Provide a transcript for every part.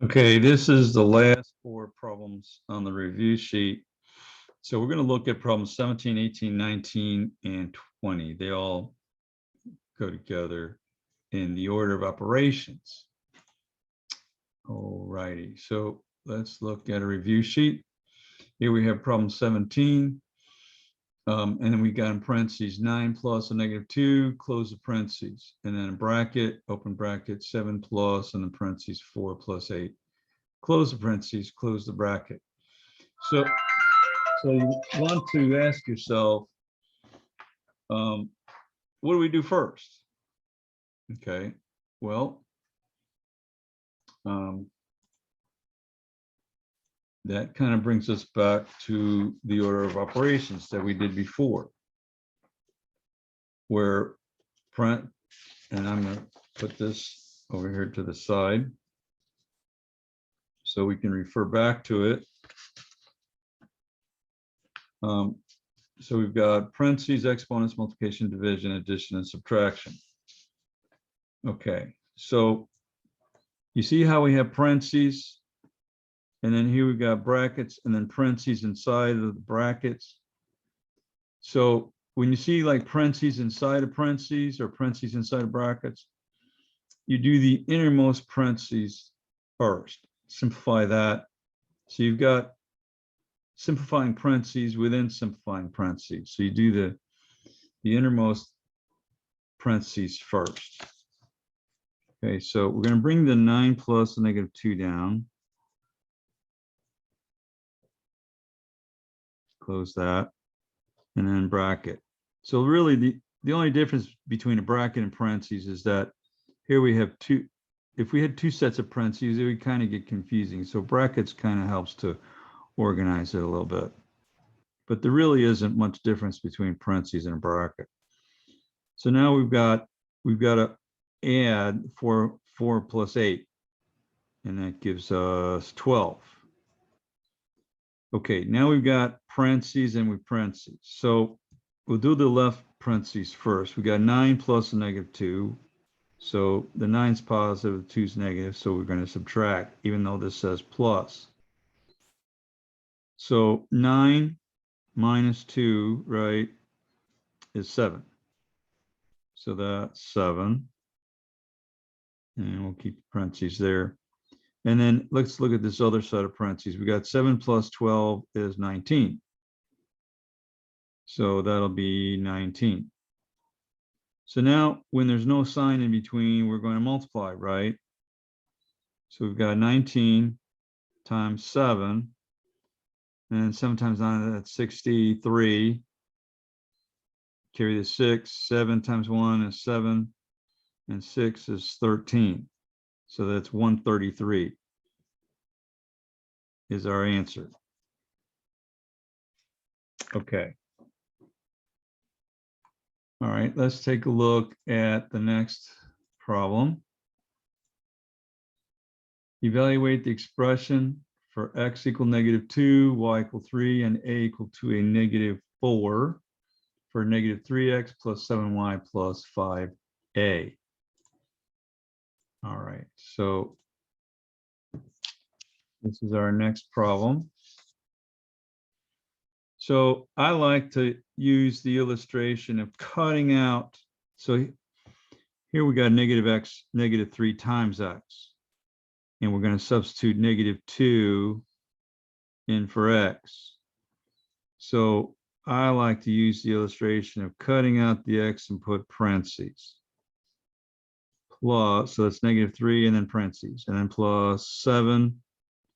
Okay, this is the last four problems on the review sheet. So we're going to look at problems 17, 18, 19, and 20. They all go together in the order of operations. All righty, so let's look at a review sheet. Here we have problem 17. And then we got in parentheses 9 plus a -2, close the parentheses, and then a bracket, open bracket, 7 plus, and then parentheses 4 plus 8. Close the parentheses, close the bracket. So you want to ask yourself, what do we do first? Okay, well, that kind of brings us back to the order of operations that we did before, where print, and I'm going to put this over here to the side so we can refer back to it. So we've got parentheses, exponents, multiplication, division, addition, and subtraction. Okay, so you see how we have parentheses, and then here we got brackets, and then parentheses inside of the brackets. So when you see like parentheses inside of parentheses or parentheses inside of brackets, you do the innermost parentheses first. Simplify that. So you've got simplifying parentheses within simplifying parentheses. So you do the innermost parentheses first. Okay, so we're going to bring the 9 plus the -2 down. Close that, and then bracket. So really the only difference between a bracket and parentheses is that here we have two. If we had two sets of parentheses, it would kind of get confusing. So brackets kind of helps to organize it a little bit. But there really isn't much difference between parentheses and a bracket. So now we've got to add 4 plus 8, and that gives us 12. Okay, now we've got parentheses and with parentheses. So we'll do the left parentheses first. We got 9 plus a -2. So the 9's positive, the 2's negative. So we're going to subtract, even though this says plus. So 9 minus 2, right, is 7. So that's 7. And we'll keep parentheses there. And then let's look at this other set of parentheses. We got 7 plus 12 is 19. So that'll be 19. So now when there's no sign in between, we're going to multiply, right? So we've got 19 times 7. And 7 times 9, that's 63. Carry the 6. 7 times 1 is 7. And 6 is 13. So that's 133 is our answer. Okay. All right, let's take a look at the next problem. Evaluate the expression for x equal -2, y equal 3, and a equal to a -4 for -3x plus 7y plus 5a. All right, so this is our next problem. So I like to use the illustration of cutting out. So here we got -x, -3 times x. And we're going to substitute -2 in for x. So I like to use the illustration of cutting out the x and put parentheses. Plus, so that's -3 and then parentheses, and then plus 7,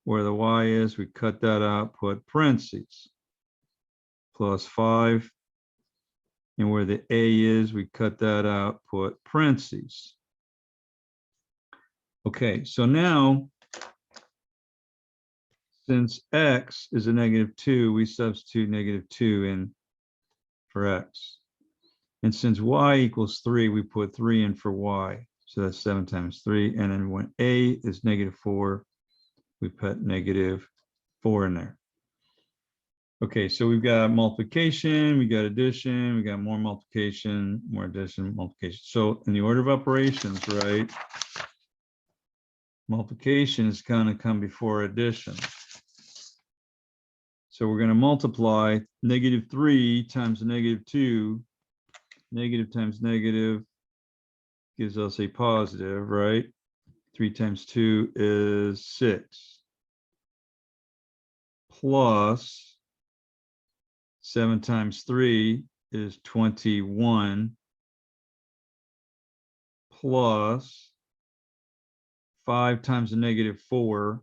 where the y is, we cut that out, put parentheses. Plus 5, and where the a is, we cut that out, put parentheses. Okay, so now, since x is a -2, we substitute -2 in for x. And since y equals 3, we put 3 in for y. So that's 7 times 3. And then when a is -4, we put -4 in there. Okay, so we've got multiplication, we got addition, we got more multiplication, more addition, multiplication. So in the order of operations, right? multiplication is going to come before addition. So we're going to multiply -3 times -2. Negative times negative gives us a positive, right? 3 times 2 is 6. Plus 7 times 3 is 21. Plus 5 times a -4.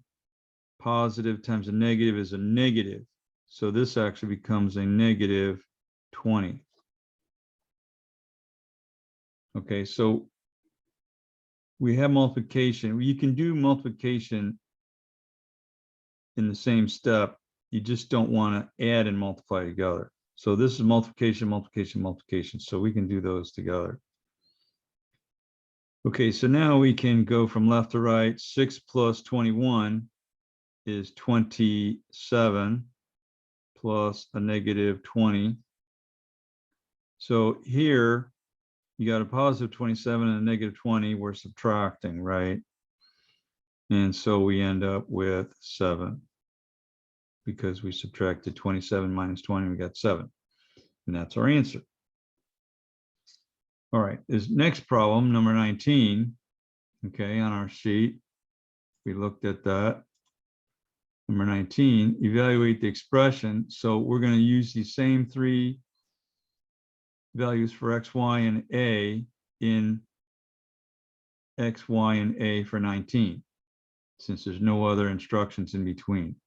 Positive times a negative is a negative. So this actually becomes a -20. Okay, so we have multiplication. You can do multiplication in the same step. You just don't want to add and multiply together. So this is multiplication, multiplication, multiplication. So we can do those together. Okay, so now we can go from left to right. 6 plus 21 is 27 plus a -20. So here you got a positive 27 and a -20. We're subtracting, right? And so we end up with 7 because we subtracted 27 minus 20, we got 7. And that's our answer. All right, this next problem, number 19, okay, on our sheet, we looked at that. Number 19, evaluate the expression. So we're going to use the same 3 values for x, y, and a in x, y, and a for 19, since there's no other instructions in between.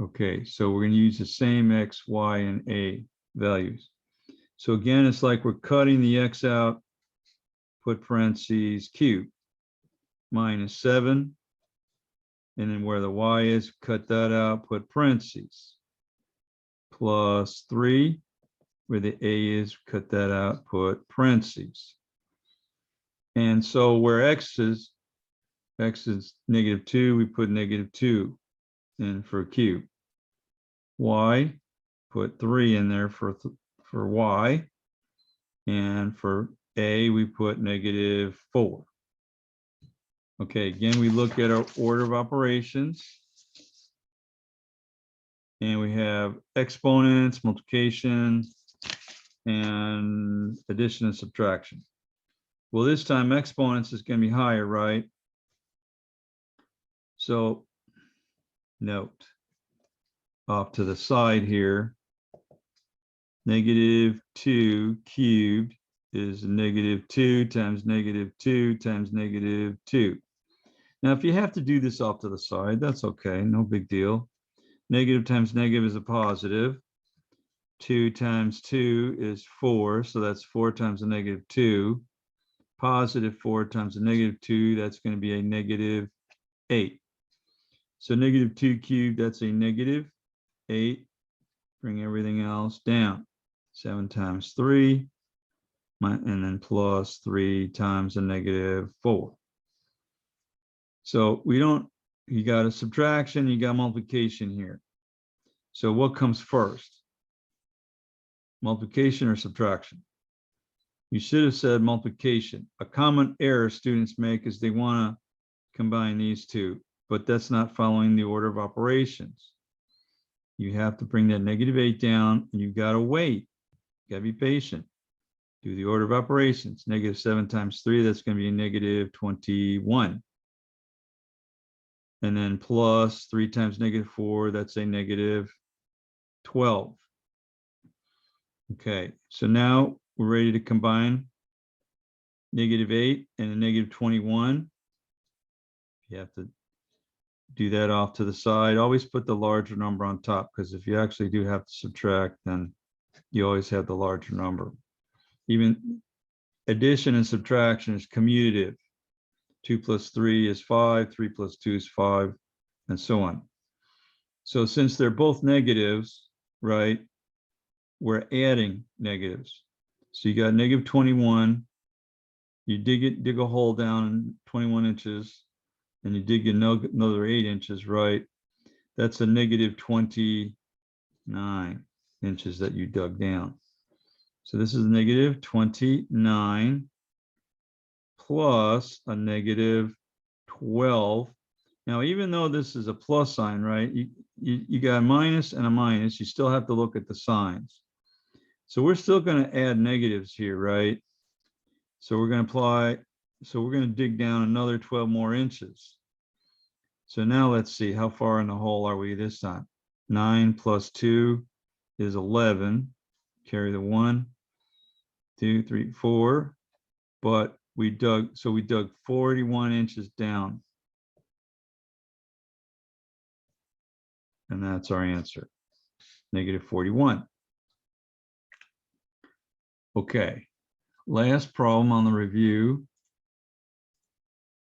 Okay, so we're going to use the same x, y, and a values. So again, it's like we're cutting the x out, put parentheses, cube, minus 7, and then where the y is, cut that out, put parentheses, plus 3, where the a is, cut that out, put parentheses. And so where x is -2, we put -2 in for cube. Y, put 3 in there for y. And for a, we put -4. Okay, again, we look at our order of operations. And we have exponents, multiplication, and addition and subtraction. Well, this time exponents is going to be higher, right? So note off to the side here, -2 cubed is -2 times -2 times -2. Now, if you have to do this off to the side, that's okay, no big deal. Negative times negative is a positive. 2 times 2 is 4, so that's 4 times a -2. Positive 4 times a -2, that's going to be a -8. So -2 cubed, that's a -8. Bring everything else down. 7 times 3, and then plus 3 times a -4. So you got a subtraction, you got multiplication here. So what comes first? Multiplication or subtraction? You should have said multiplication. A common error students make is they want to combine these two, but that's not following the order of operations. You have to bring that -8 down, and you've got to wait. You got to be patient. Do the order of operations. -7 times 3, that's going to be a -21. And then plus 3 times -4, that's a -12. Okay, so now we're ready to combine -8 and a -21. You have to do that off to the side. Always put the larger number on top, because if you actually do have to subtract, then you always have the larger number. Even addition and subtraction is commutative. 2 plus 3 is 5, 3 plus 2 is 5, and so on. So since they're both negatives, right, we're adding negatives. So you got -21, you dig a hole down 21 inches, and you dig another 8 inches, right? That's a -29 inches that you dug down. So this is -29. plus a negative 12. Now, even though this is a plus sign, right, you got a minus and a minus, you still have to look at the signs. So we're still going to add negatives here, right? So we're going to apply, so we're going to dig down another 12 more inches. So now let's see, how far in the hole are we this time? 9 plus 2 is 11. Carry the 1, 2, 3, 4. But we dug 41 inches down. And that's our answer, negative 41. Okay, last problem on the review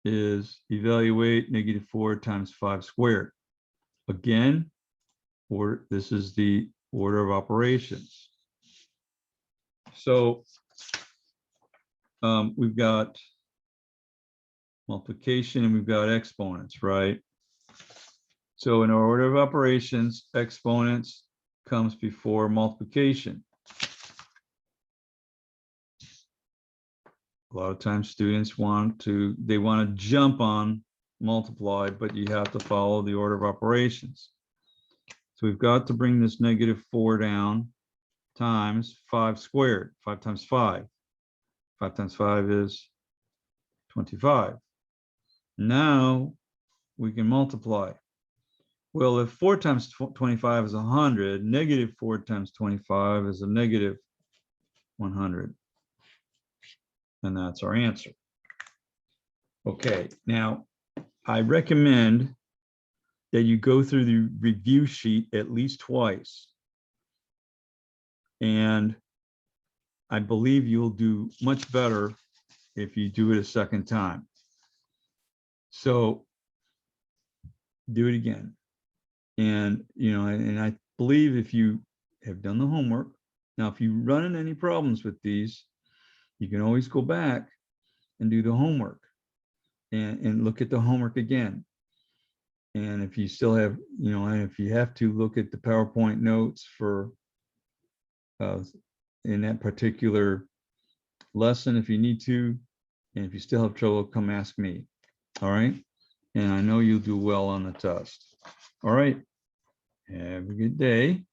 is evaluate negative 4 times 5 squared. Again, this is the order of operations. So we've got multiplication and we've got exponents, right? So in our order of operations, exponents comes before multiplication. A lot of times students want to jump on multiply, but you have to follow the order of operations. So we've got to bring this negative 4 down times 5 squared, 5 times 5. 5 times 5 is 25. Now we can multiply. Well, if 4 times 25 is 100, negative 4 times 25 is a negative 100. And that's our answer. Okay, now I recommend that you go through the review sheet at least twice. And I believe you'll do much better if you do it a second time. So do it again. And, and I believe if you have done the homework, now, if you run into any problems with these, you can always go back and do the homework and look at the homework again. And if you still have, and if you have to look at the PowerPoint notes for in that particular lesson, if you need to, and if you still have trouble, come ask me. All right. And I know you'll do well on the test. All right. Have a good day.